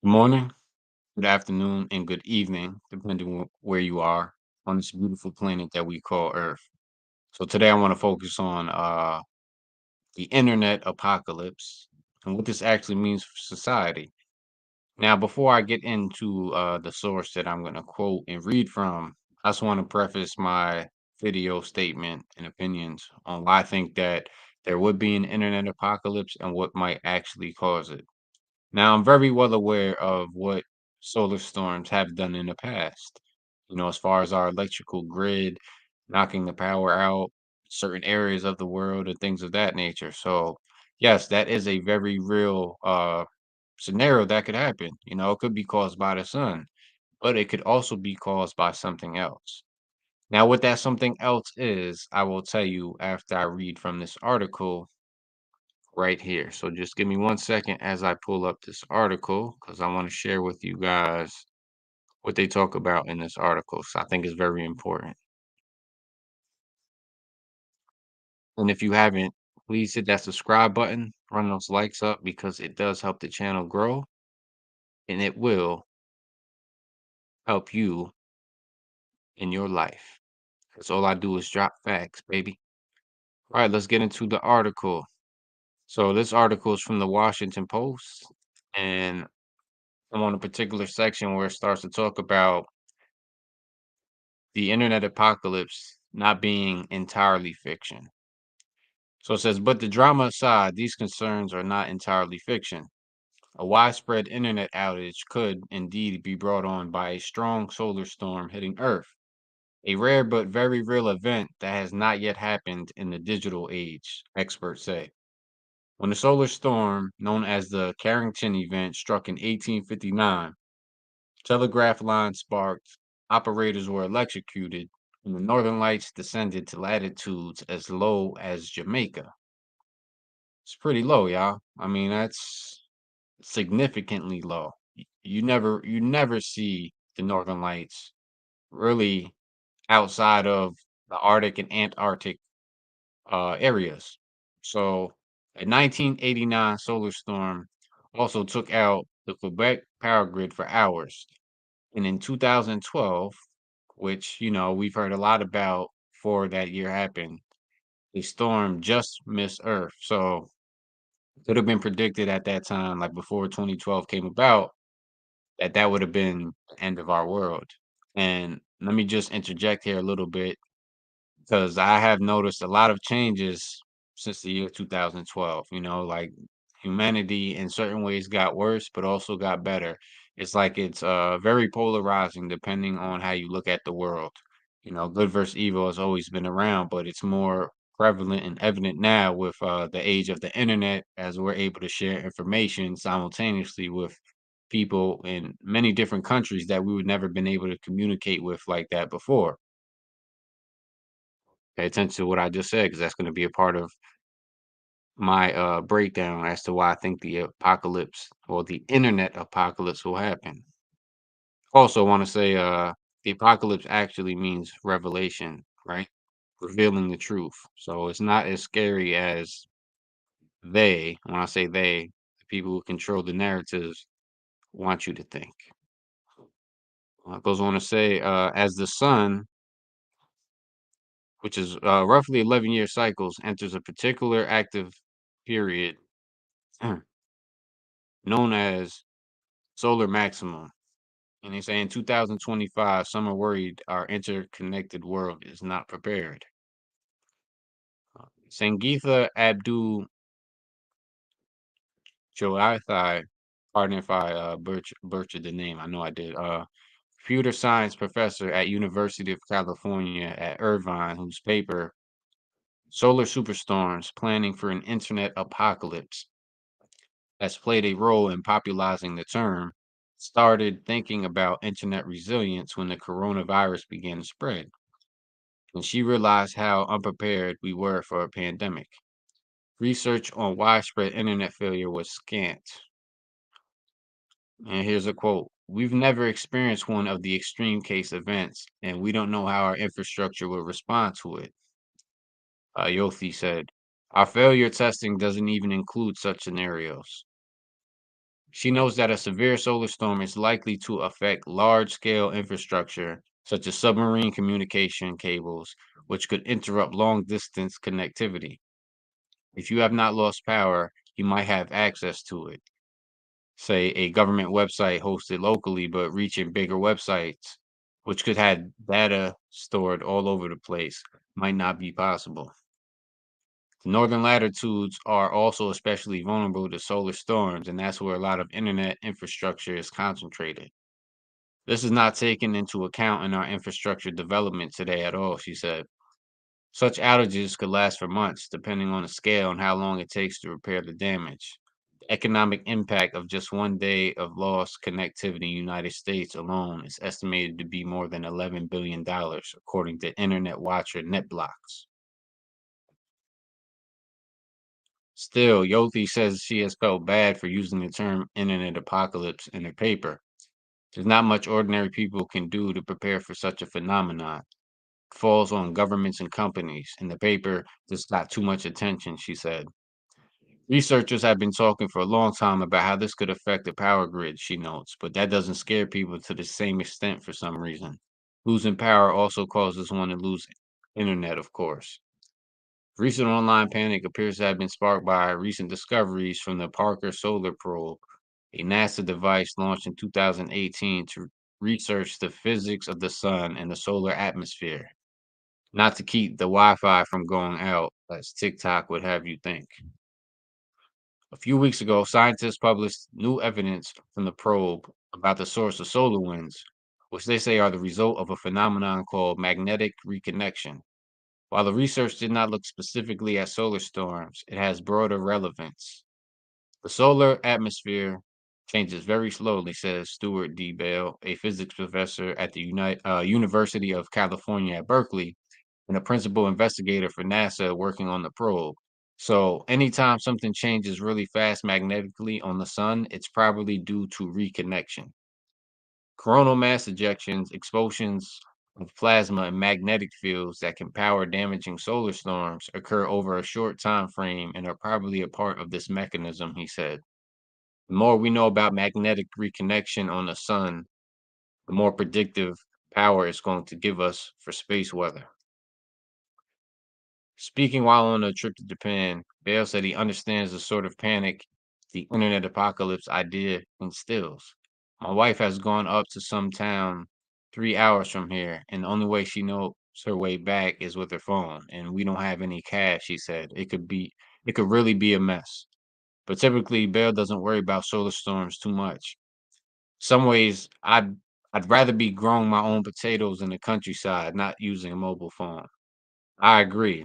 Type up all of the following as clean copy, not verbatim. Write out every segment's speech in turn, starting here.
Good morning, good afternoon, and good evening, depending where you are on this beautiful planet that we call Earth. So today I want to focus on the internet apocalypse and what this actually means for society. Now, before I get into the source that I'm going to quote and read from, I just want to preface my video statement and opinions on why I think that there would be an internet apocalypse and what might actually cause it. Now, I'm very well aware of what solar storms have done in the past, as far as our electrical grid, knocking the power out, certain areas of the world, and things of that nature. So, yes, that is a very real scenario that could happen. It could be caused by the sun, but it could also be caused by something else. Now, what that something else is, I will tell you after I read from this article right here. So just give me 1 second as I pull up this article because I want to share with you guys what they talk about in this article. So I think it's very important. And if you haven't, please hit that subscribe button, run those likes up because it does help the channel grow and it will help you in your life. Because all I do is drop facts, baby. All right, let's get into the article. So this article is from the Washington Post, and I'm on a particular section where it starts to talk about the internet apocalypse not being entirely fiction. So it says, but the drama aside, these concerns are not entirely fiction. A widespread internet outage could indeed be brought on by a strong solar storm hitting Earth, a rare but very real event that has not yet happened in the digital age, experts say. When the solar storm, known as the Carrington event, struck in 1859, telegraph lines sparked, operators were electrocuted, and the northern lights descended to latitudes as low as Jamaica. It's pretty low, y'all. I mean, that's significantly low. You never see the northern lights really outside of the Arctic and Antarctic areas. So, a 1989 solar storm also took out the Quebec power grid for hours. And in 2012, which, we've heard a lot about before that year happened, a storm just missed Earth. So it could have been predicted at that time, like before 2012 came about, that that would have been the end of our world. And let me just interject here a little bit because I have noticed a lot of changes since the year 2012. Like humanity in certain ways got worse, but also got better. It's like it's very polarizing depending on how you look at the world. Good versus evil has always been around, but it's more prevalent and evident now with the age of the internet as we're able to share information simultaneously with people in many different countries that we would never been able to communicate with like that before. Pay attention to what I just said, because that's gonna be a part of my, breakdown as to why I think the apocalypse or the internet apocalypse will happen. Also wanna say, the apocalypse actually means revelation, right? Revealing the truth. So it's not as scary as when I say they, the people who control the narratives want you to think. It goes on to say, as the sun, which is, roughly 11-year cycles, enters a particular active period known as solar maximum. And they say in 2025, some are worried our interconnected world is not prepared. Sangeetha Abdul Joaithai, pardon if I butchered the name, I know I did. Computer science professor at University of California at Irvine, whose paper "Solar Superstorms: Planning for an Internet Apocalypse" has played a role in popularizing the term, started thinking about internet resilience when the coronavirus began to spread, and she realized how unprepared we were for a pandemic. Research on widespread internet failure was scant. And here's a quote: we've never experienced one of the extreme case events, and we don't know how our infrastructure will respond to it. Yothi said, our failure testing doesn't even include such scenarios. She knows that a severe solar storm is likely to affect large scale infrastructure, such as submarine communication cables, which could interrupt long distance connectivity. If you have not lost power, you might have access to it. Say a government website hosted locally but reaching bigger websites, which could have data stored all over the place, might not be possible. The northern latitudes are also especially vulnerable to solar storms, and that's where a lot of internet infrastructure is concentrated. This is not taken into account in our infrastructure development today at all, she said. Such outages could last for months, depending on the scale and how long it takes to repair the damage. The economic impact of just one day of lost connectivity in the United States alone is estimated to be more than $11 billion, according to internet watcher NetBlocks. Still, Yothi says she has felt bad for using the term internet apocalypse in her paper. There's not much ordinary people can do to prepare for such a phenomenon. It falls on governments and companies, and the paper just got too much attention, she said. Researchers have been talking for a long time about how this could affect the power grid, she notes, but that doesn't scare people to the same extent for some reason. Losing power also causes one to lose internet, of course. Recent online panic appears to have been sparked by recent discoveries from the Parker Solar Probe, a NASA device launched in 2018 to research the physics of the sun and the solar atmosphere, not to keep the Wi Fi from going out, as TikTok would have you think. A few weeks ago, scientists published new evidence from the probe about the source of solar winds, which they say are the result of a phenomenon called magnetic reconnection. While the research did not look specifically at solar storms, it has broader relevance. The solar atmosphere changes very slowly, says Stuart D. Bale, a physics professor at the University of California at Berkeley and a principal investigator for NASA working on the probe. So, anytime something changes really fast magnetically on the sun, it's probably due to reconnection. Coronal mass ejections, explosions of plasma, and magnetic fields that can power damaging solar storms occur over a short time frame and are probably a part of this mechanism, he said. The more we know about magnetic reconnection on the sun, the more predictive power it's going to give us for space weather. Speaking while on a trip to Japan, Bale said he understands the sort of panic the internet apocalypse idea instills. My wife has gone up to some town 3 hours from here, and the only way she knows her way back is with her phone, and we don't have any cash, she said. It could really be a mess. But typically Bale doesn't worry about solar storms too much. Some ways I'd rather be growing my own potatoes in the countryside, not using a mobile phone. I agree.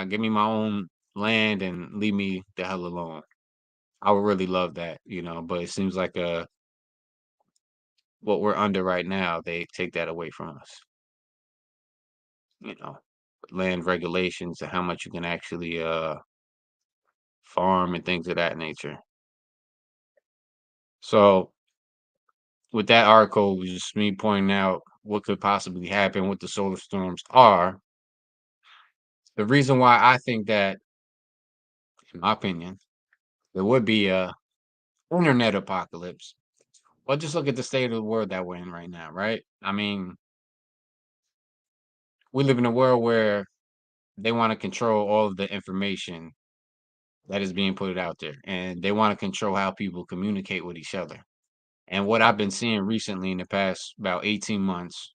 Give me my own land and leave me the hell alone. I would really love that, but it seems like what we're under right now, they take that away from us, you know. Land regulations and how much you can actually farm and things of that nature. So with that article was just me pointing out what could possibly happen, what the solar storms are. The reason why I think that, in my opinion, there would be a internet apocalypse. Well, just look at the state of the world that we're in right now, right? I mean, we live in a world where they want to control all of the information that is being put out there, and they want to control how people communicate with each other. And what I've been seeing recently in the past about 18 months,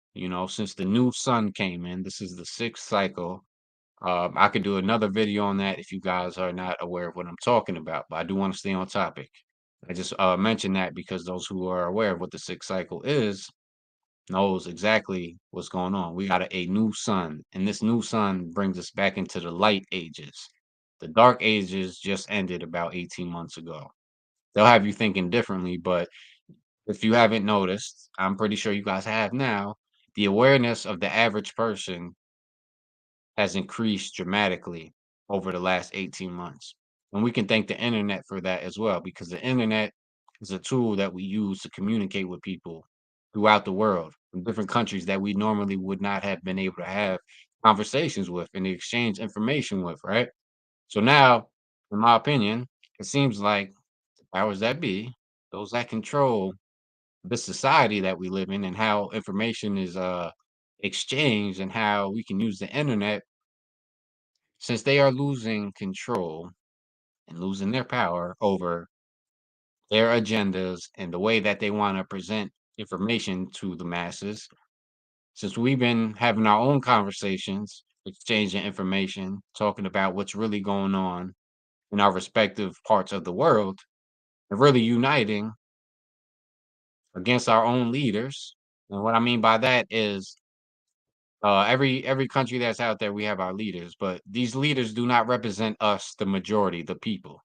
since the new sun came in, this is the sixth cycle. I could do another video on that if you guys are not aware of what I'm talking about, but I do want to stay on topic. I just mentioned that because those who are aware of what the sixth cycle is knows exactly what's going on. We got a new sun, and this new sun brings us back into the light ages. The dark ages just ended about 18 months ago. They'll have you thinking differently, but if you haven't noticed, I'm pretty sure you guys have now, the awareness of the average person has increased dramatically over the last 18 months. And we can thank the internet for that as well, because the internet is a tool that we use to communicate with people throughout the world from different countries that we normally would not have been able to have conversations with and exchange information with, right? So now, in my opinion, it seems like the powers that be those that control the society that we live in and how information is exchanged and how we can use the internet, since they are losing control and losing their power over their agendas and the way that they want to present information to the masses. Since we've been having our own conversations, exchanging information, talking about what's really going on in our respective parts of the world, and really uniting against our own leaders. And what I mean by that is every country that's out there, we have our leaders, but these leaders do not represent us, the majority, the people.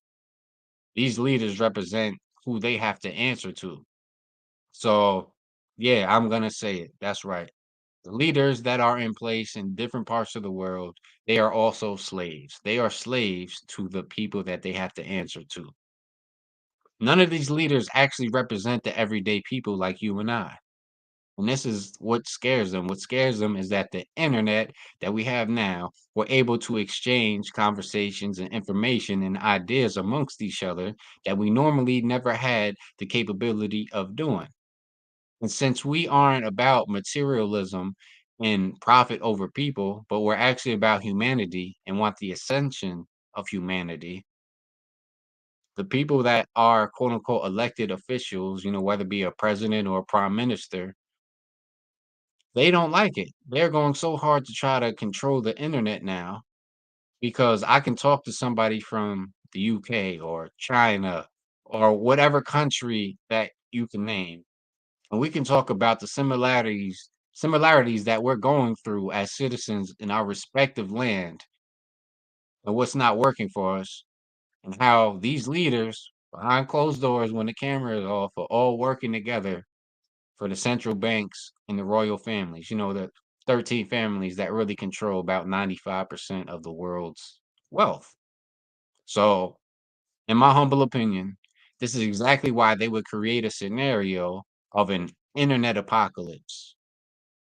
These leaders represent who they have to answer to. So, yeah, I'm gonna say it. That's right. The leaders that are in place in different parts of the world, they are also slaves. They are slaves to the people that they have to answer to. None of these leaders actually represent the everyday people like you and I. And this is what scares them. What scares them is that the internet that we have now, we're able to exchange conversations and information and ideas amongst each other that we normally never had the capability of doing. And since we aren't about materialism and profit over people, but we're actually about humanity and want the ascension of humanity, the people that are quote unquote elected officials, whether it be a president or a prime minister, they don't like it. They're going so hard to try to control the internet now because I can talk to somebody from the UK or China or whatever country that you can name, and we can talk about the similarities that we're going through as citizens in our respective land and what's not working for us, and how these leaders behind closed doors when the camera is off are all working together for the central banks and the royal families, the 13 families that really control about 95% of the world's wealth. So, in my humble opinion, this is exactly why they would create a scenario of an internet apocalypse.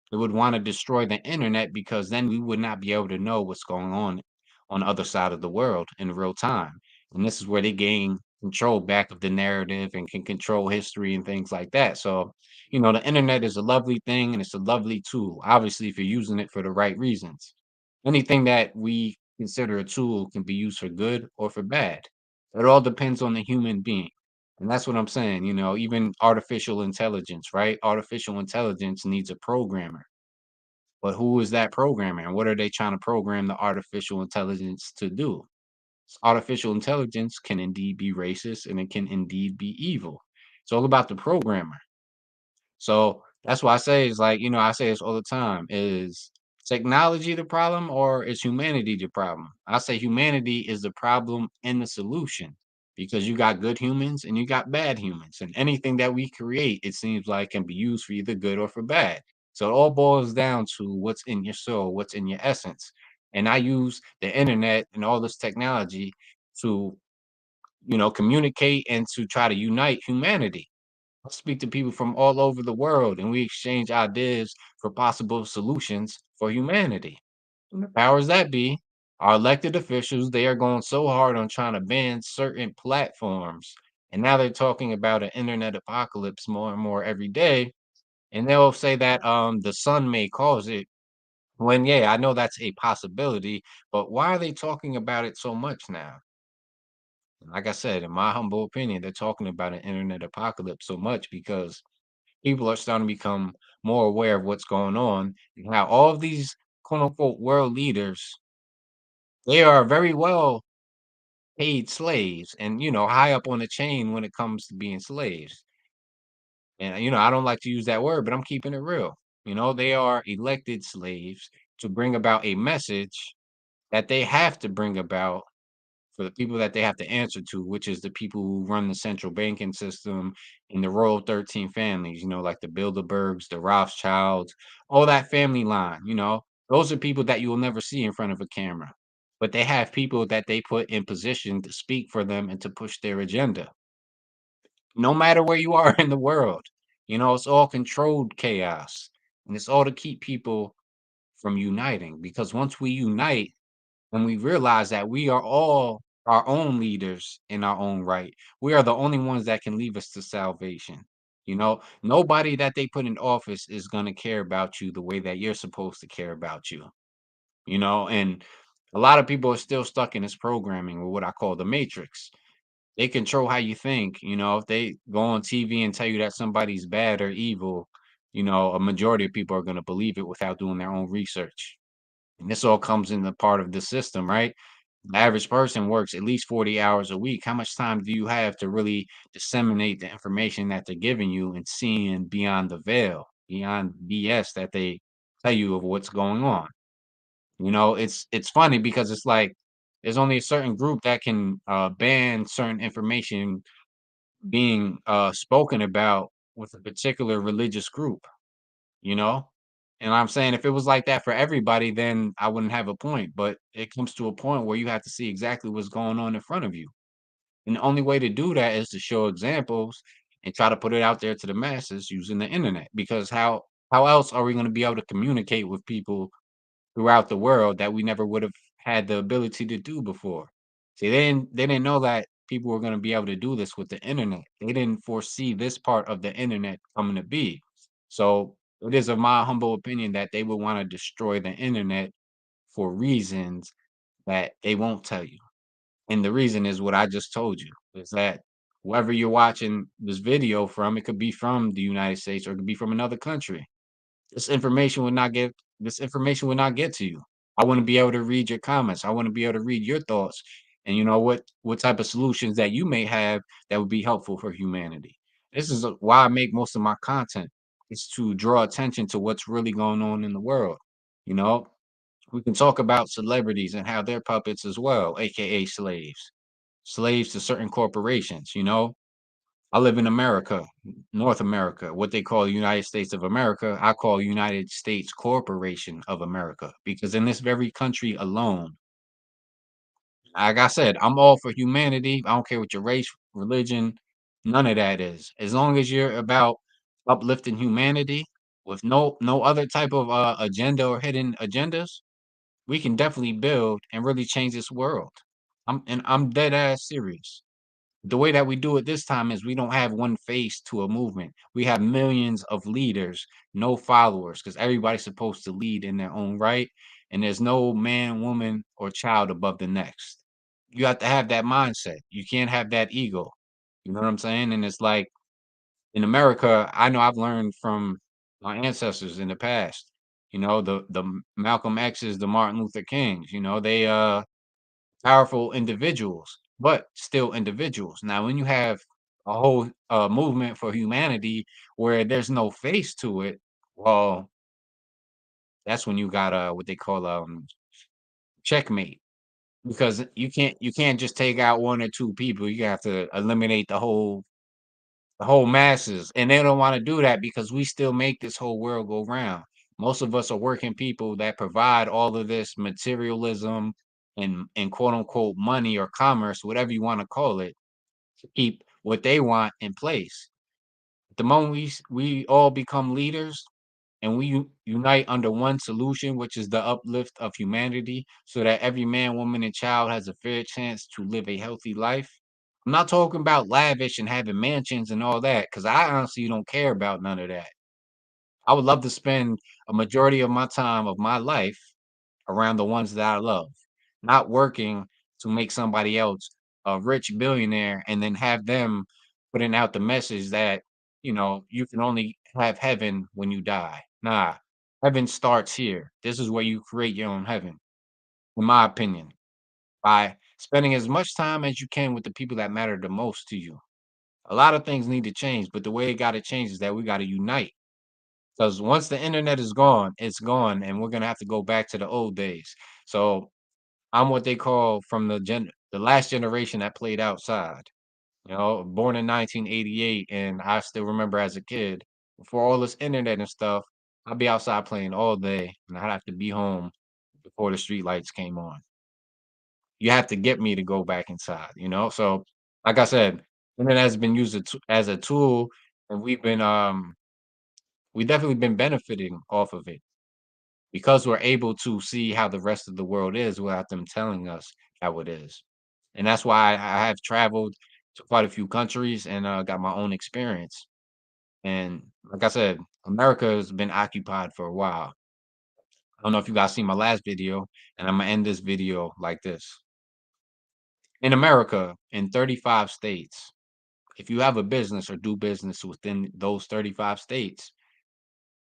They would want to destroy the internet because then we would not be able to know what's going on the other side of the world in real time. And this is where they gain control back of the narrative and can control history and things like that. So, the internet is a lovely thing and it's a lovely tool, obviously, if you're using it for the right reasons. Anything that we consider a tool can be used for good or for bad. It all depends on the human being. And that's what I'm saying, even artificial intelligence, right? Artificial intelligence needs a programmer. But who is that programmer? And what are they trying to program the artificial intelligence to do? Artificial intelligence can indeed be racist and it can indeed be evil. It's all about the programmer. So that's why I say it's like, I say this all the time. Is technology the problem or is humanity the problem? I say humanity is the problem and the solution because you got good humans and you got bad humans. And anything that we create, it seems like can be used for either good or for bad. So it all boils down to what's in your soul, what's in your essence. And I use the internet and all this technology to, communicate and to try to unite humanity. I speak to people from all over the world and we exchange ideas for possible solutions for humanity. And the powers that be, our elected officials, they are going so hard on trying to ban certain platforms. And now they're talking about an internet apocalypse more and more every day. And they'll say that the sun may cause it. When yeah, I know that's a possibility, but why are they talking about it so much now? Like I said, in my humble opinion, they're talking about an internet apocalypse so much because people are starting to become more aware of what's going on and how all of these quote unquote world leaders, they are very well paid slaves and high up on the chain when it comes to being slaves. And I don't like to use that word, but I'm keeping it real. They are elected slaves to bring about a message that they have to bring about for the people that they have to answer to, which is the people who run the central banking system in the Royal 13 families, like the Bilderbergs, the Rothschilds, all that family line, those are people that you will never see in front of a camera. But they have people that they put in position to speak for them and to push their agenda. No matter where you are in the world, it's all controlled chaos. And it's all to keep people from uniting. Because once we unite, and we realize that we are all our own leaders in our own right. We are the only ones that can lead us to salvation. Nobody that they put in office is going to care about you the way that you're supposed to care about you. And a lot of people are still stuck in this programming or what I call the matrix. They control how you think. If they go on TV and tell you that somebody's bad or evil, a majority of people are going to believe it without doing their own research. And this all comes in the part of the system, right? The average person works at least 40 hours a week. How much time do you have to really disseminate the information that they're giving you and seeing beyond the veil, beyond BS that they tell you of what's going on? It's funny because it's like there's only a certain group that can ban certain information being spoken about with a particular religious group, you know? And I'm saying if it was like that for everybody, then I wouldn't have a point. But it comes to a point where you have to see exactly what's going on in front of you. And the only way to do that is to show examples and try to put it out there to the masses using the internet. Because how else are we going to be able to communicate with people throughout the world that we never would have had the ability to do before? See, they didn't know that people were going to be able to do this with the internet. They didn't foresee this part of the internet coming to be. So it is of my humble opinion that they would want to destroy the internet for reasons that they won't tell you. And the reason is what I just told you is that whoever you're watching this video from, it could be from the United States or it could be from another country. This information would not get to you. I want to be able to read your comments. I want to be able to read your thoughts and what type of solutions that you may have that would be helpful for humanity. This is why I make most of my content. Is to draw attention to what's really going on in the world. You know, we can talk about celebrities and how they're puppets as well, aka slaves to certain corporations. I live in America, North America, what they call United States of America. I call United States Corporation of America because in this very country alone, like I said, I'm all for humanity. I don't care what your race, religion, none of that is. As long as you're about uplifting humanity with no other type of agenda or hidden agendas, we can definitely build and really change this world. I'm dead ass serious. The way that we do it this time is we don't have one face to a movement. We have millions of leaders, no followers, because everybody's supposed to lead in their own right. And there's no man, woman, or child above the next. You have to have that mindset. You can't have that ego. You know what I'm saying? And it's like in America, I know I've learned from my ancestors in the past. The Malcolm X's, the Martin Luther Kings. They powerful individuals, but still individuals. Now, when you have a whole movement for humanity where there's no face to it, well, that's when you got what they call checkmate. Because you can't just take out one or two people. You have to eliminate the whole masses, and they don't want to do that because we still make this whole world go round. Most of us are working people that provide all of this materialism and quote unquote money or commerce, whatever you want to call it, to keep what they want in place. The moment we all become leaders and we unite under one solution, which is the uplift of humanity, so that every man, woman, and child has a fair chance to live a healthy life. I'm not talking about lavish and having mansions and all that, because I honestly don't care about none of that. I would love to spend a majority of my time of my life around the ones that I love, not working to make somebody else a rich billionaire and then have them putting out the message that, you can only have heaven when you die. Nah, heaven starts here. This is where you create your own heaven, in my opinion, by spending as much time as you can with the people that matter the most to you. A lot of things need to change, but the way it got to change is that we got to unite. Because once the internet is gone, it's gone, and we're gonna have to go back to the old days. So I'm what they call from the last generation that played outside. Born in 1988, and I still remember as a kid, before all this internet and stuff, I'd be outside playing all day, and I'd have to be home before the street lights came on. You have to get me to go back inside. So, like I said, internet has been used as a tool, and we definitely been benefiting off of it because we're able to see how the rest of the world is without them telling us how it is. And that's why I have traveled to quite a few countries and got my own experience. And like I said, America has been occupied for a while. I don't know if you guys seen my last video, and I'm gonna end this video like this. In America, in 35 states, if you have a business or do business within those 35 states,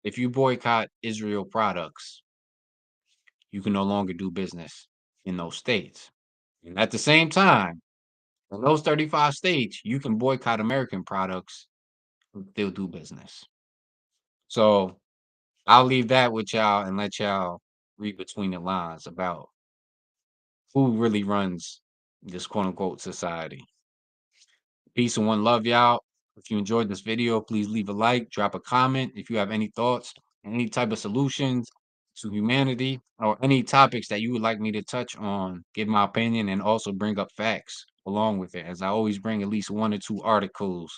if you boycott Israel products, you can no longer do business in those states. And at the same time, in those 35 states, you can boycott American products and still do business. So I'll leave that with y'all and let y'all read between the lines about who really runs this quote unquote society. Peace and one love, y'all. If you enjoyed this video, please leave a like, drop a comment. If you have any thoughts, any type of solutions to humanity, or any topics that you would like me to touch on, give my opinion and also bring up facts along with it, as I always bring at least 1 or 2 articles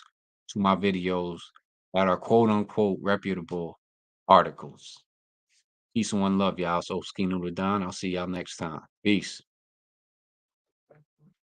to my videos that are quote unquote reputable articles. Peace and one love, y'all. So Ski Noodle Don. I'll see y'all next time. Peace.